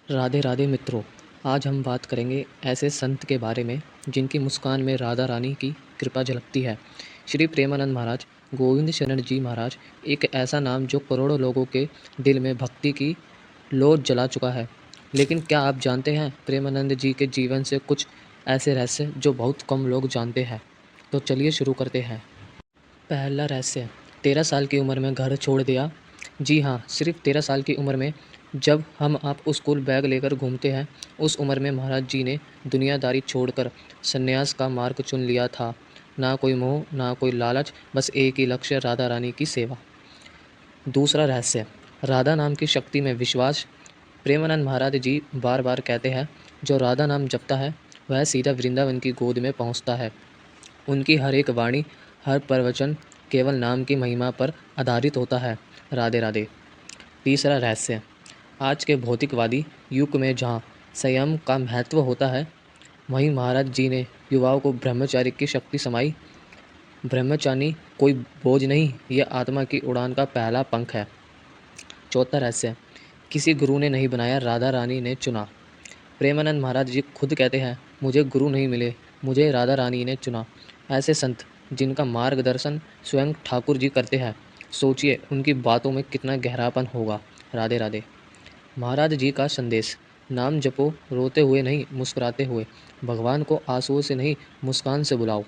राधे राधे मित्रों। आज हम बात करेंगे ऐसे संत के बारे में जिनकी मुस्कान में राधा रानी की कृपा झलकती है। श्री प्रेमानंद महाराज, गोविंद शरण जी महाराज, एक ऐसा नाम जो करोड़ों लोगों के दिल में भक्ति की लौ जला चुका है। लेकिन क्या आप जानते हैं प्रेमानंद जी के जीवन से कुछ ऐसे रहस्य जो बहुत कम लोग जानते हैं? तो चलिए शुरू करते हैं। पहला रहस्य, 13 साल की उम्र में घर छोड़ दिया। जी हाँ, सिर्फ 13 साल की उम्र में। जब हम आप स्कूल बैग लेकर घूमते हैं, उस उम्र में महाराज जी ने दुनियादारी छोड़कर संन्यास का मार्ग चुन लिया था। ना कोई मोह, ना कोई लालच, बस एक ही लक्ष्य, राधा रानी की सेवा। दूसरा रहस्य, राधा नाम की शक्ति में विश्वास। प्रेमानंद महाराज जी बार बार कहते हैं, जो राधा नाम जपता है वह सीधा वृंदावन की गोद में पहुँचता है। उनकी हर एक वाणी, हर प्रवचन केवल नाम की महिमा पर आधारित होता है। राधे राधे। तीसरा रहस्य, आज के भौतिकवादी युग में जहाँ संयम का महत्व होता है, वहीं महाराज जी ने युवाओं को ब्रह्मचारी की शक्ति समाई। ब्रह्मचारी कोई बोझ नहीं, यह आत्मा की उड़ान का पहला पंख है। चौथा रहस्य, किसी गुरु ने नहीं बनाया, राधा रानी ने चुना। प्रेमानंद महाराज जी खुद कहते हैं, मुझे गुरु नहीं मिले, मुझे राधा रानी ने चुना। ऐसे संत जिनका मार्गदर्शन स्वयं ठाकुर जी करते हैं, सोचिए उनकी बातों में कितना गहरापन होगा। राधे राधे। महाराज जी का संदेश, नाम जपो रोते हुए नहीं, मुस्कुराते हुए। भगवान को आंसुओं से नहीं, मुस्कान से बुलाओ।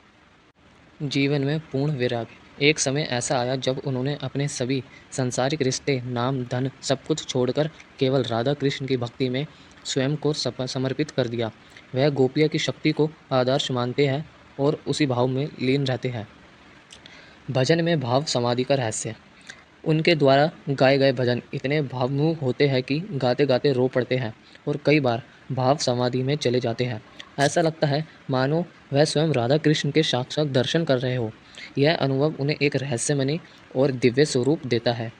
जीवन में पूर्ण वैराग्य। एक समय ऐसा आया जब उन्होंने अपने सभी सांसारिक रिश्ते, नाम, धन सब कुछ छोड़कर केवल राधा कृष्ण की भक्ति में स्वयं को समर्पित कर दिया। वह गोपिया की शक्ति को आदर्श मानते हैं और उसी भाव में लीन रहते हैं। भजन में भाव समाधि का रहस्य, उनके द्वारा गाए गए भजन इतने भावुक होते हैं कि गाते गाते रो पड़ते हैं और कई बार भाव समाधि में चले जाते हैं। ऐसा लगता है मानो वह स्वयं राधा कृष्ण के साक्षात दर्शन कर रहे हो। यह अनुभव उन्हें एक रहस्यमयी और दिव्य स्वरूप देता है।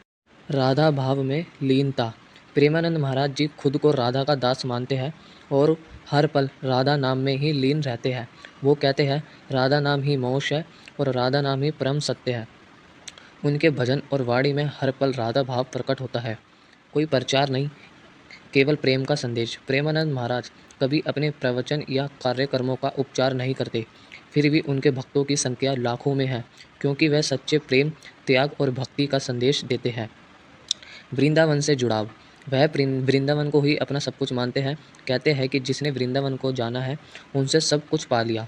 राधा भाव में लीनता, प्रेमानंद महाराज जी खुद को राधा का दास मानते हैं और हर पल राधा नाम में ही लीन रहते हैं। वो कहते हैं, राधा नाम ही मोक्ष है और राधा नाम ही परम सत्य है। उनके भजन और वाणी में हर पल राधा भाव प्रकट होता है। कोई प्रचार नहीं, केवल प्रेम का संदेश। प्रेमानंद महाराज कभी अपने प्रवचन या कार्यक्रमों का उपचार नहीं करते, फिर भी उनके भक्तों की संख्या लाखों में है, क्योंकि वह सच्चे प्रेम, त्याग और भक्ति का संदेश देते हैं। वृंदावन से जुड़ाव, वह वृंदावन को ही अपना सब कुछ मानते हैं। कहते हैं कि जिसने वृंदावन को जाना है उनसे सब कुछ पा लिया।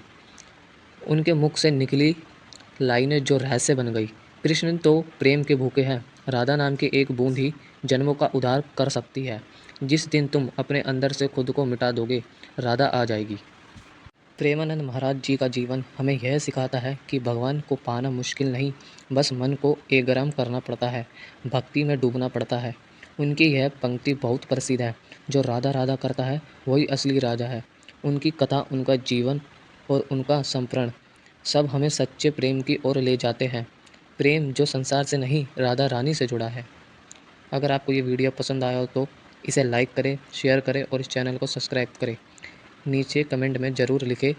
उनके मुख से निकली लाइनें जो रहस्य बन गई। कृष्ण तो प्रेम के भूखे हैं, राधा नाम की एक बूंद ही जन्मों का उद्धार कर सकती है। जिस दिन तुम अपने अंदर से खुद को मिटा दोगे, राधा आ जाएगी। प्रेमानंद महाराज जी का जीवन हमें यह सिखाता है कि भगवान को पाना मुश्किल नहीं, बस मन को एगरम करना पड़ता है, भक्ति में डूबना पड़ता है। उनकी यह पंक्ति बहुत प्रसिद्ध है, जो राधा राधा करता है वही असली राजा है। उनकी कथा, उनका जीवन और उनका समर्पण सब हमें सच्चे प्रेम की ओर ले जाते हैं। प्रेम जो संसार से नहीं, राधा रानी से जुड़ा है। अगर आपको ये वीडियो पसंद आया हो तो इसे लाइक करें, शेयर करें और इस चैनल को सब्सक्राइब करें। नीचे कमेंट में ज़रूर लिखें।